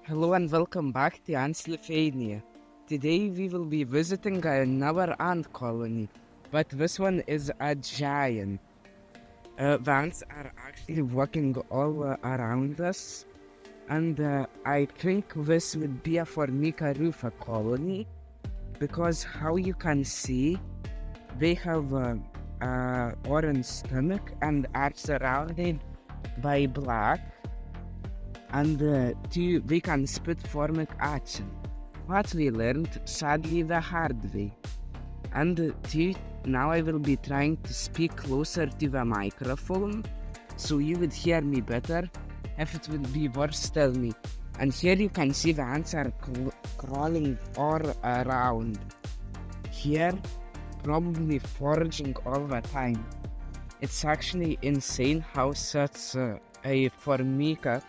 Hello and welcome back to AntsLithuania. Today we will be visiting another ant colony, but this one is a giant. The ants are actually walking all around us, and I think this would be a Formica rufa colony because how you can see, they have a orange stomach and are surrounded by black. And two, we can spit formic acid. What we learned, sadly, the hard way. And two, now I will be trying to speak closer to the microphone, so you would hear me better. If it would be worse, tell me. And here you can see the ants are crawling all around. Here, probably foraging all the time. It's actually insane how such a formica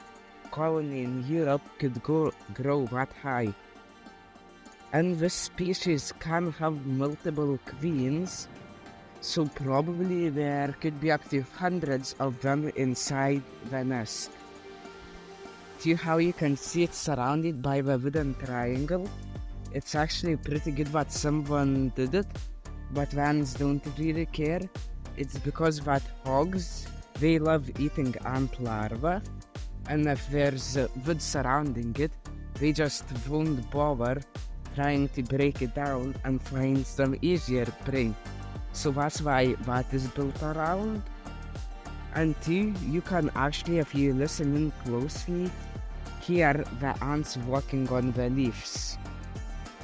colony in Europe could grow that high. And this species can have multiple queens, so probably there could be up to hundreds of them inside the nest. See how you can see it's surrounded by the wooden triangle? It's actually pretty good that someone did it, but ants don't really care. It's because that hogs, they love eating ant larvae, and if there's wood surrounding it, they just won't bother trying to break it down and find some easier prey. So that's why that is built around. And two, you can actually, if you listen in closely, hear the ants walking on the leaves.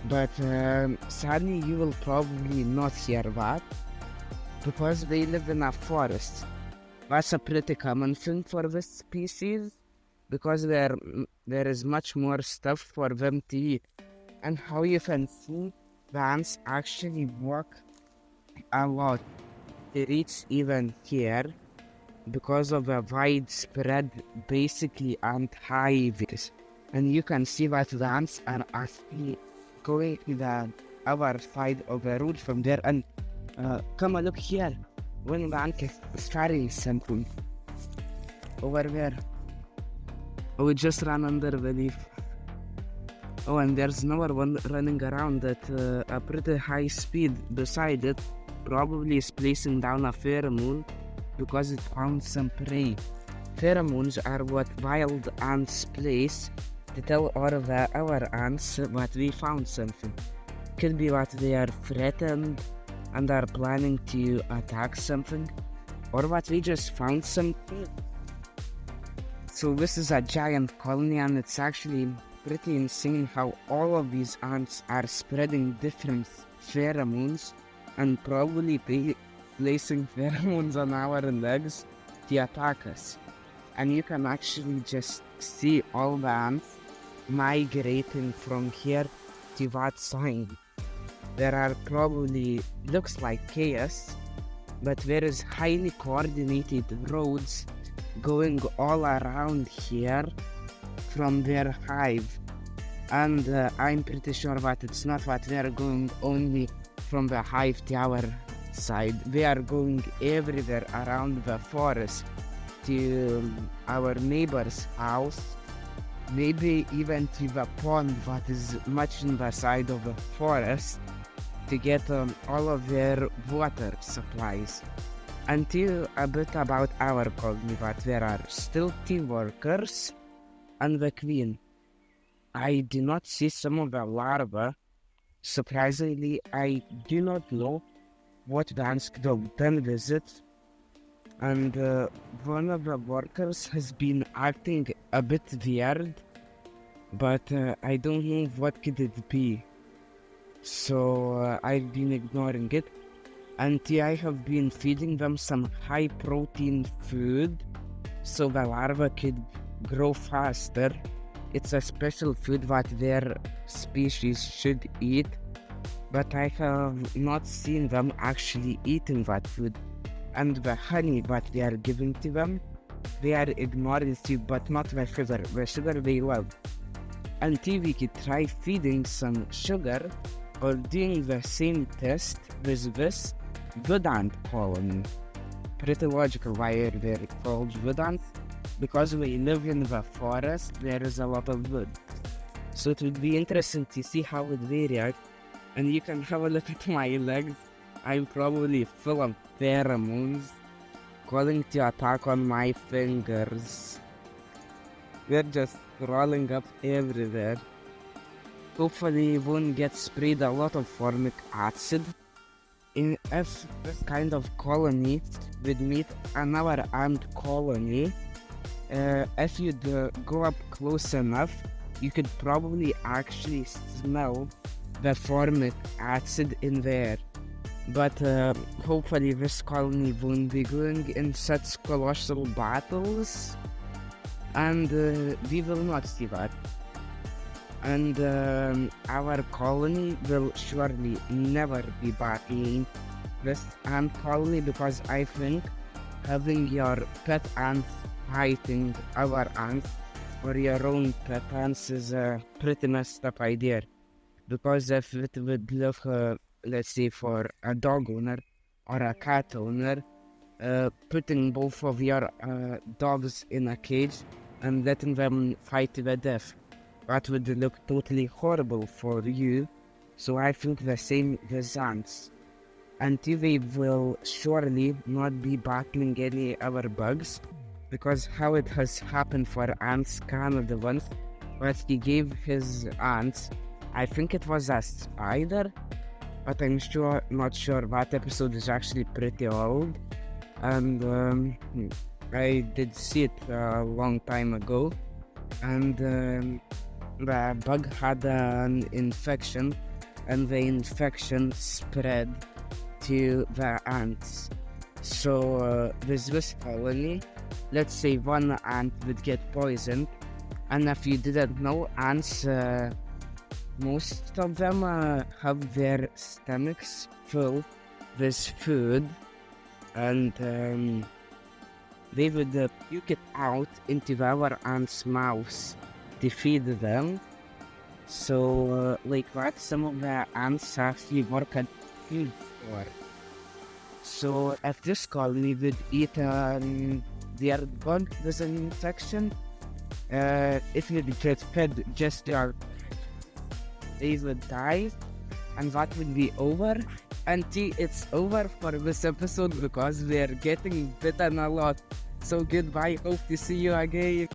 But sadly, you will probably not hear that because they live in a forest. That's a pretty common thing for this species, because there is much more stuff for them to eat. And how you can see, the ants actually walk a lot to reach even here because of the widespread, basically, ant hives. And you can see that the ants are actually going to the other side of the road from there. And come and look here, when the ant is carrying something over there. Oh, it just ran under the leaf. Oh, and there's another one running around at a pretty high speed beside it. Probably is placing down a pheromone because it found some prey. Pheromones are what wild ants place to tell all of the other ants that we found something. Could be that they are threatened and are planning to attack something, or that we just found something. So this is a giant colony, and it's actually pretty insane how all of these ants are spreading different pheromones and probably placing pheromones on our legs to attack us. And you can actually just see all the ants migrating from here to that side. There are probably, looks like chaos, but there is highly coordinated roads going all around here from their hive. And I'm pretty sure that it's not that they're going only from the hive to our side. They are going everywhere around the forest to our neighbor's house, maybe even to the pond that is much in the side of the forest, to get all of their water supplies. Until a bit about our colony, that there are still 2 workers and the queen. I do not see some of the larvae. Surprisingly, I do not know what the ants could have done with it. And one of the workers has been acting a bit weird, but I don't know what could it be. So I've been ignoring it. And I have been feeding them some high protein food so the larvae could grow faster. It's a special food that their species should eat, but I have not seen them actually eating that food. And the honey that they are giving to them, they are ignoring too, but not the sugar. The sugar they love. Until we could try feeding some sugar or doing the same test with this wood ant colony. Pretty logical why they're called wood ants, because we live in the forest, there is a lot of wood. So it would be interesting to see how it will react. And you can have a look at my legs. I'm probably full of pheromones calling to attack on my fingers. They're just crawling up everywhere. Hopefully it won't get sprayed a lot of formic acid. If this kind of colony would meet another ant colony, if you'd go up close enough, you could probably actually smell the formic acid in there. But hopefully this colony won't be going in such colossal battles, and we will not see that. And our colony will surely never be battling this ant colony, because I think having your pet ants fighting our ants or your own pet ants is a pretty messed up idea. Because if it would look, let's say, for a dog owner or a cat owner, putting both of your dogs in a cage and letting them fight to the death, that would look totally horrible for you. So I think the same with ants. And they will surely not be battling any other bugs, because how it has happened for ants Canada once, but he gave his ants, I think it was a spider, but I'm not sure. That episode is actually pretty old, and I did see it a long time ago, and the bug had an infection, and the infection spread to the ants. So with this colony, let's say one ant would get poisoned, and if you didn't know, ants, most of them have their stomachs full with food, and they would puke it out into the other ants' mouths to feed them. So like that, some of the ants actually work at food store. So if this colony would eat their bug with an infection, if you get fed just their, they would die, and that would be over. And it's over for this episode because we are getting bitten a lot. So goodbye, hope to see you again.